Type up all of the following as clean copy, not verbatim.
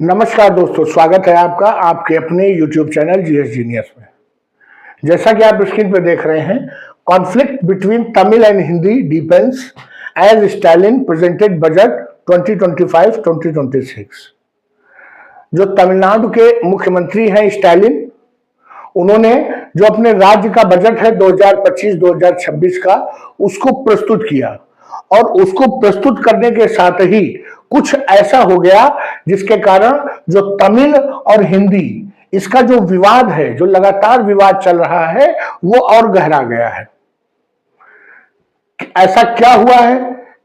नमस्कार दोस्तों, स्वागत है आपका आपके अपने YouTube चैनल जीएस जीनियस में। जैसा कि आप स्क्रीन पर देख रहे हैं, conflict between Tamil and Hindi depends as Stalin presented budget 2025-2026। जो तमिलनाडु के मुख्यमंत्री हैं स्टालिन, उन्होंने जो अपने राज्य का बजट है 2025-2026 का, उसको प्रस्तुत किया और उसको प्रस्तुत करने के साथ ही कुछ ऐसा हो गया जिसके कारण जो तमिल और हिंदी इसका जो विवाद है, जो लगातार विवाद चल रहा है, वो और गहरा गया है। ऐसा क्या हुआ है,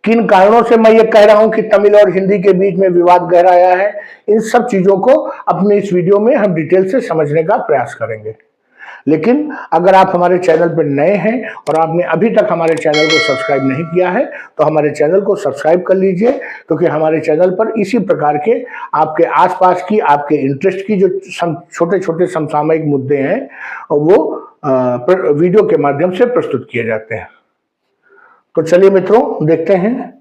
किन कारणों से मैं ये कह रहा हूं कि तमिल और हिंदी के बीच में विवाद गहराया है, इन सब चीजों को अपने इस वीडियो में हम डिटेल से समझने का प्रयास करेंगे। लेकिन अगर आप हमारे चैनल पर नए हैं और आपने अभी तक हमारे चैनल को सब्सक्राइब नहीं किया है तो हमारे चैनल को सब्सक्राइब कर लीजिए, क्योंकि हमारे चैनल पर इसी प्रकार के आपके आसपास की, आपके इंटरेस्ट की जो छोटे छोटे समसामयिक मुद्दे हैं वो वीडियो के माध्यम से प्रस्तुत किए जाते हैं। तो चलिए मित्रों, देखते हैं।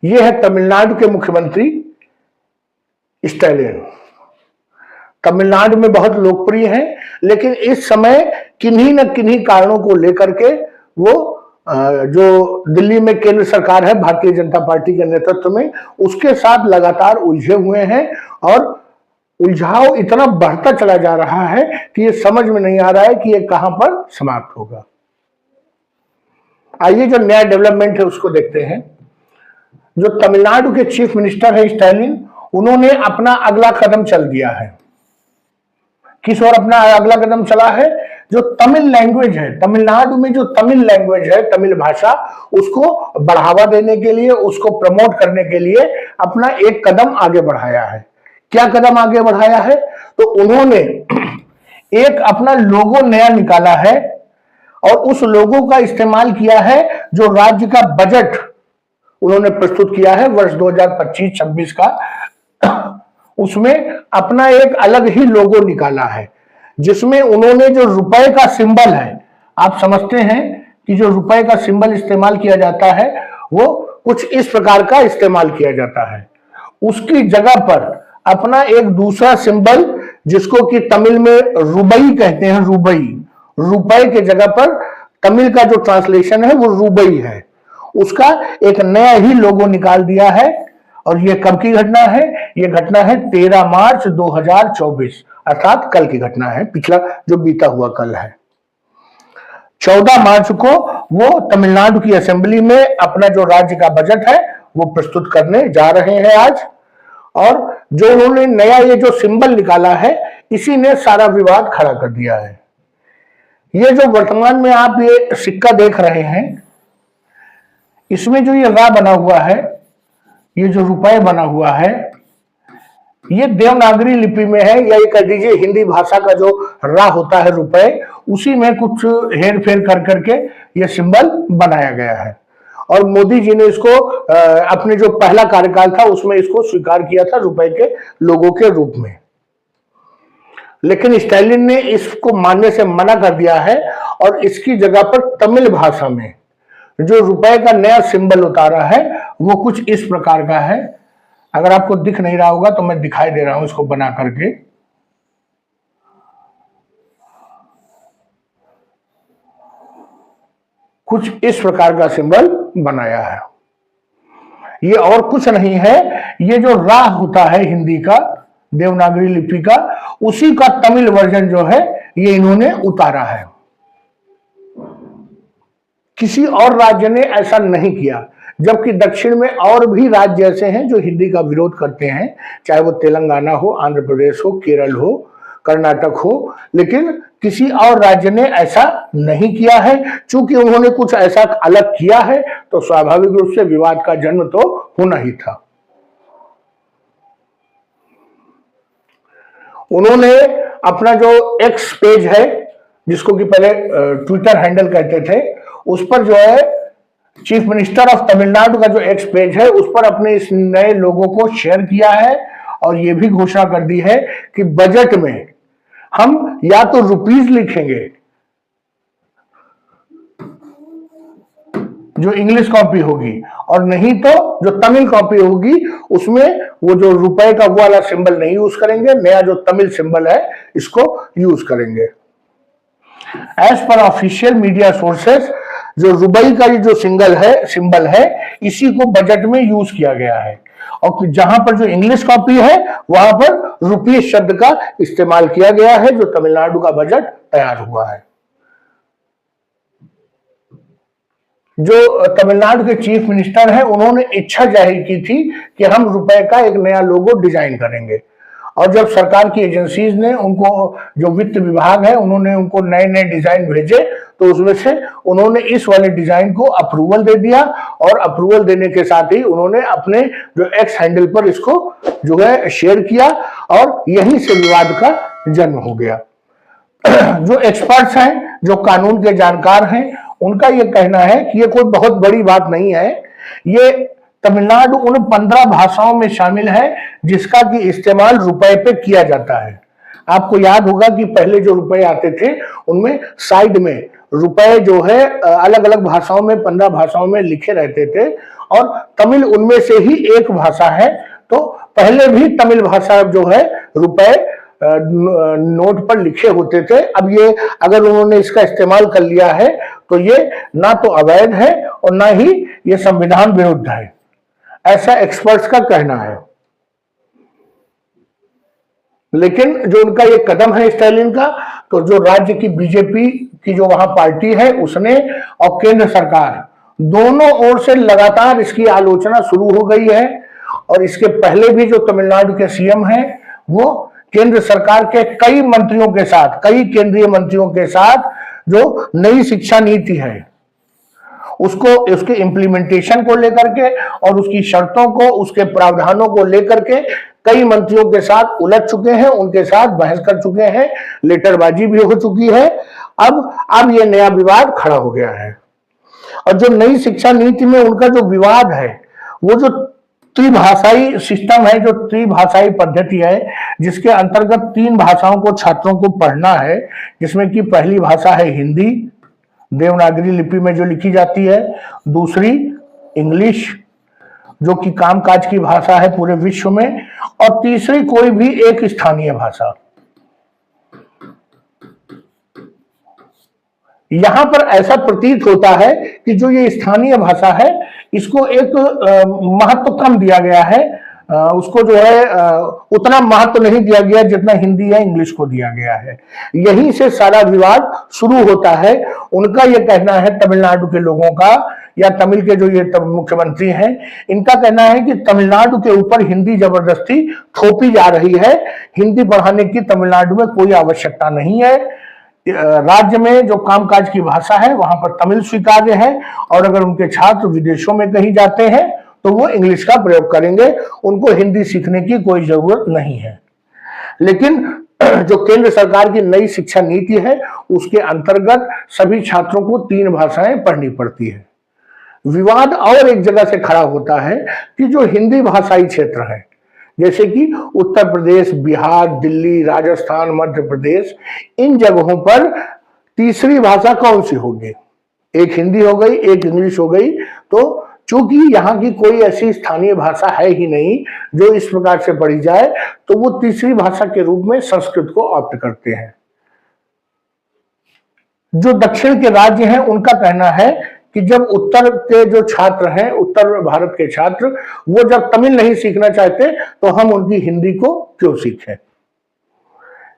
ये है तमिलनाडु के मुख्यमंत्री स्टालिन। तमिलनाडु में बहुत लोकप्रिय है, लेकिन इस समय किन्हीं न किन्हीं कारणों को लेकर के वो जो दिल्ली में केंद्र सरकार है भारतीय जनता पार्टी के नेतृत्व में, उसके साथ लगातार उलझे हुए हैं और उलझाव इतना बढ़ता चला जा रहा है कि ये समझ में नहीं आ रहा है कि ये कहां पर समाप्त होगा। आइए जो नया डेवलपमेंट है उसको देखते हैं। जो तमिलनाडु के चीफ मिनिस्टर है स्टालिन, उन्होंने अपना अगला कदम चल दिया है। किस ओर अपना अगला कदम चला है? जो तमिल लैंग्वेज है, तमिलनाडु में जो तमिल लैंग्वेज है, तमिल भाषा, उसको बढ़ावा देने के लिए, उसको प्रमोट करने के लिए अपना एक कदम आगे बढ़ाया है। क्या कदम आगे बढ़ाया है? तो उन्होंने एक अपना लोगो नया निकाला है और उस लोगो का इस्तेमाल किया है जो राज्य का बजट उन्होंने प्रस्तुत किया है वर्ष 2025-26 का। उसमें अपना एक अलग ही लोगो निकाला है, जिसमें उन्होंने जो रुपए का सिंबल है, आप समझते हैं कि जो रुपए का सिंबल इस्तेमाल किया जाता है वो कुछ इस प्रकार का इस्तेमाल किया जाता है। उसकी जगह पर अपना एक दूसरा सिंबल, जिसको कि तमिल में रुबई कहते हैं, रुबई, रुपए के जगह पर तमिल का जो ट्रांसलेशन है वो रुबई है, उसका एक नया ही लोगो निकाल दिया है। और ये कब की घटना है? ये घटना है 13 मार्च 2024, अर्थात कल की घटना है, पिछला जो बीता हुआ कल है। 14 मार्च को वो तमिलनाडु की असेंबली में अपना जो राज्य का बजट है वो प्रस्तुत करने जा रहे हैं आज। और जो उन्होंने नया ये जो सिंबल निकाला है, इसी ने सारा विवाद खड़ा कर दिया है। ये जो वर्तमान में आप ये सिक्का देख रहे हैं, इसमें जो ये रा बना हुआ है, ये जो रुपए बना हुआ है, ये देवनागरी लिपि में है, या ये कह दीजिए हिंदी भाषा का जो रा होता है रुपए, उसी में कुछ हेर फेर कर करके ये सिंबल बनाया गया है। और मोदी जी ने इसको अपने जो पहला कार्यकाल था उसमें इसको स्वीकार किया था रुपए के लोगों के रूप में। लेकिन स्टालिन ने इसको मानने से मना कर दिया है और इसकी जगह पर तमिल भाषा में जो रुपए का नया सिंबल उतारा है वो कुछ इस प्रकार का है। अगर आपको दिख नहीं रहा होगा तो मैं दिखाई दे रहा हूं इसको बना करके। कुछ इस प्रकार का सिंबल बनाया है। ये और कुछ नहीं है, ये जो रा होता है हिंदी का, देवनागरी लिपि का, उसी का तमिल वर्जन जो है ये इन्होंने उतारा है। किसी और राज्य ने ऐसा नहीं किया, जबकि दक्षिण में और भी राज्य ऐसे हैं जो हिंदी का विरोध करते हैं, चाहे वो तेलंगाना हो, आंध्र प्रदेश हो, केरल हो, कर्नाटक हो, लेकिन किसी और राज्य ने ऐसा नहीं किया है। चूंकि उन्होंने कुछ ऐसा अलग किया है तो स्वाभाविक रूप से विवाद का जन्म तो होना ही था। उन्होंने अपना जो एक्स पेज है, जिसको कि पहले ट्विटर हैंडल कहते थे, उस पर जो है चीफ मिनिस्टर ऑफ तमिलनाडु का जो एक्स पेज है उस पर अपने इस नए लोगों को शेयर किया है और यह भी घोषणा कर दी है कि बजट में हम या तो रुपीज लिखेंगे जो इंग्लिश कॉपी होगी, और नहीं तो जो तमिल कॉपी होगी उसमें वो जो रुपए का वो वाला सिंबल नहीं यूज करेंगे, नया जो तमिल सिंबल है इसको यूज करेंगे। As per official media sources, जो रुपए का जो सिंबल है इसी को बजट में यूज किया गया है, और जहां पर जो इंग्लिश कॉपी है वहां पर रुपये शब्द का इस्तेमाल किया गया है, जो तमिलनाडु का बजट तैयार हुआ है। जो तमिलनाडु के चीफ मिनिस्टर हैं उन्होंने इच्छा जाहिर की थी कि हम रुपए का एक नया लोगो डिजाइन करेंगे, और जब सरकार की एजेंसीज ने उनको, जो वित्त विभाग है उन्होंने उनको नए नए डिजाइन भेजे, तो उसमें से उन्होंने इस वाले डिजाइन को अप्रूवल दे दिया, और अप्रूवल देने के साथ ही उन्होंने अपने जो एक्स हैंडल पर इसको जो है शेयर किया, और यहीं से विवाद का जन्म हो गया। जो एक्सपर्ट्स हैं, जो कानून के जानकार हैं, उनका यह कहना है कि यह कोई बहुत बड़ी बात नहीं है। ये तमिलनाडु उन 15 भाषाओं में शामिल है जिसका कि इस्तेमाल रुपए पे किया जाता है। आपको याद होगा कि पहले जो रुपए आते थे उनमें साइड में रुपए जो है अलग अलग भाषाओं में, 15 भाषाओं में लिखे रहते थे, और तमिल उनमें से ही एक भाषा है। तो पहले भी तमिल भाषा जो है रुपए नोट पर लिखे होते थे। अब ये अगर उन्होंने इसका इस्तेमाल कर लिया है तो ये ना तो अवैध है और ना ही ये संविधान विरुद्ध है, ऐसा एक्सपर्ट्स का कहना है। लेकिन जो उनका ये कदम है स्टालिन का, तो जो राज्य की बीजेपी की जो वहां पार्टी है उसने और केंद्र सरकार दोनों ओर से लगातार इसकी आलोचना शुरू हो गई है। और इसके पहले भी जो तमिलनाडु के सीएम हैं वो केंद्र सरकार के कई मंत्रियों के साथ, कई केंद्रीय मंत्रियों के साथ जो नई शिक्षा नीति है उसको, उसके इम्प्लीमेंटेशन को लेकर के और उसकी शर्तों को, उसके प्रावधानों को लेकर के कई मंत्रियों के साथ उलझ चुके हैं, उनके साथ बहस कर चुके हैं, लेटरबाजी भी हो चुकी है। अब ये नया विवाद खड़ा हो गया है। और जो नई शिक्षा नीति में उनका जो विवाद है, वो जो त्रिभाषाई सिस्टम है, जो त्रिभाषाई पद्धति है, जिसके अंतर्गत 3 भाषाओं को छात्रों को पढ़ना है, जिसमें कि पहली भाषा है हिंदी, देवनागरी लिपि में जो लिखी जाती है, दूसरी इंग्लिश जो कि कामकाज की भाषा है पूरे विश्व में, और तीसरी कोई भी एक स्थानीय भाषा। यहां पर ऐसा प्रतीत होता है कि जो ये स्थानीय भाषा है इसको एक महत्व कम दिया गया है, उसको जो है उतना महत्व नहीं दिया गया जितना हिंदी या इंग्लिश को दिया गया है। यहीं से सारा विवाद शुरू होता है। उनका यह कहना है, तमिलनाडु के लोगों का या तमिल के जो ये मुख्यमंत्री हैं, इनका कहना है कि तमिलनाडु के ऊपर हिंदी जबरदस्ती थोपी जा रही है। हिंदी पढ़ाने की तमिलनाडु में कोई आवश्यकता नहीं है। राज्य में जो कामकाज की भाषा है वहां पर तमिल स्वीकार्य है, और अगर उनके छात्र विदेशों में कहीं जाते हैं तो वो इंग्लिश का प्रयोग करेंगे, उनको हिंदी सीखने की कोई जरूरत नहीं है। लेकिन जो केंद्र सरकार की नई शिक्षा नीति है उसके अंतर्गत सभी छात्रों को 3 भाषाएं पढ़नी पड़ती है। विवाद और एक जगह से खड़ा होता है कि जो हिंदी भाषाई क्षेत्र है, जैसे कि उत्तर प्रदेश, बिहार, दिल्ली, राजस्थान, मध्य प्रदेश, इन जगहों पर तीसरी भाषा कौन सी होगी? एक हिंदी हो गई, एक इंग्लिश हो गई। तो चूंकि यहाँ की कोई ऐसी स्थानीय भाषा है ही नहीं जो इस प्रकार से पढ़ी जाए, तो वो तीसरी भाषा के रूप में संस्कृत को ऑप्ट करते हैं। जो दक्षिण के राज्य हैं उनका कहना है कि जब उत्तर के जो छात्र हैं, उत्तर भारत के छात्र, वो जब तमिल नहीं सीखना चाहते तो हम उनकी हिंदी को क्यों सीखें?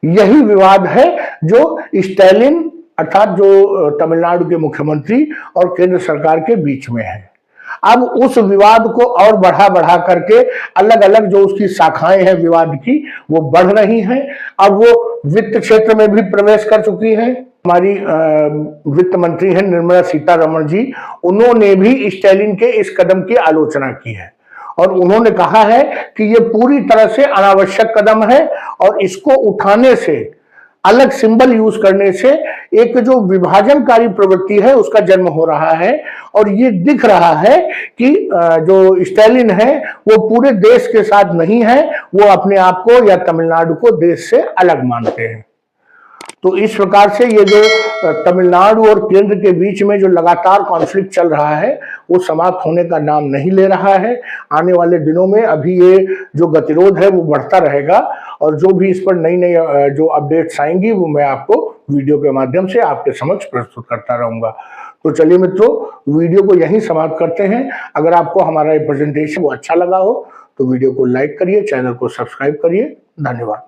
यही विवाद है जो स्टालिन अर्थात जो तमिलनाडु के मुख्यमंत्री और केंद्र सरकार के बीच में है। अब उस विवाद को और बढ़ा करके अलग अलग जो उसकी शाखाएं हैं विवाद की, वो बढ़ रही हैं। अब वो वित्त क्षेत्र में भी प्रवेश कर चुकी हैं। हमारी वित्त मंत्री हैं निर्मला सीतारमण जी, उन्होंने भी स्टालिन के इस कदम की आलोचना की है, और उन्होंने कहा है कि ये पूरी तरह से अनावश्यक कदम है, और इसको उठाने से, अलग सिंबल यूज करने से एक जो विभाजनकारी प्रवृत्ति है उसका जन्म हो रहा है। और ये दिख रहा है कि जो स्टालिन है वो पूरे देश के साथ नहीं है, वो अपने आप को या तमिलनाडु को देश से अलग मानते हैं। तो इस प्रकार से ये जो तमिलनाडु और केंद्र के बीच में जो लगातार कॉन्फ्लिक्ट चल रहा है वो समाप्त होने का नाम नहीं ले रहा है। आने वाले दिनों में अभी ये जो गतिरोध है वो बढ़ता रहेगा और जो भी इस पर नई नई जो अपडेट्स आएंगी वो मैं आपको वीडियो के माध्यम से आपके समक्ष प्रस्तुत करता रहूंगा। तो चलिए मित्रों, वीडियो को यहीं समाप्त करते हैं। अगर आपको हमारा ये प्रेजेंटेशन वो अच्छा लगा हो तो वीडियो को लाइक करिए, चैनल को सब्सक्राइब करिए। धन्यवाद।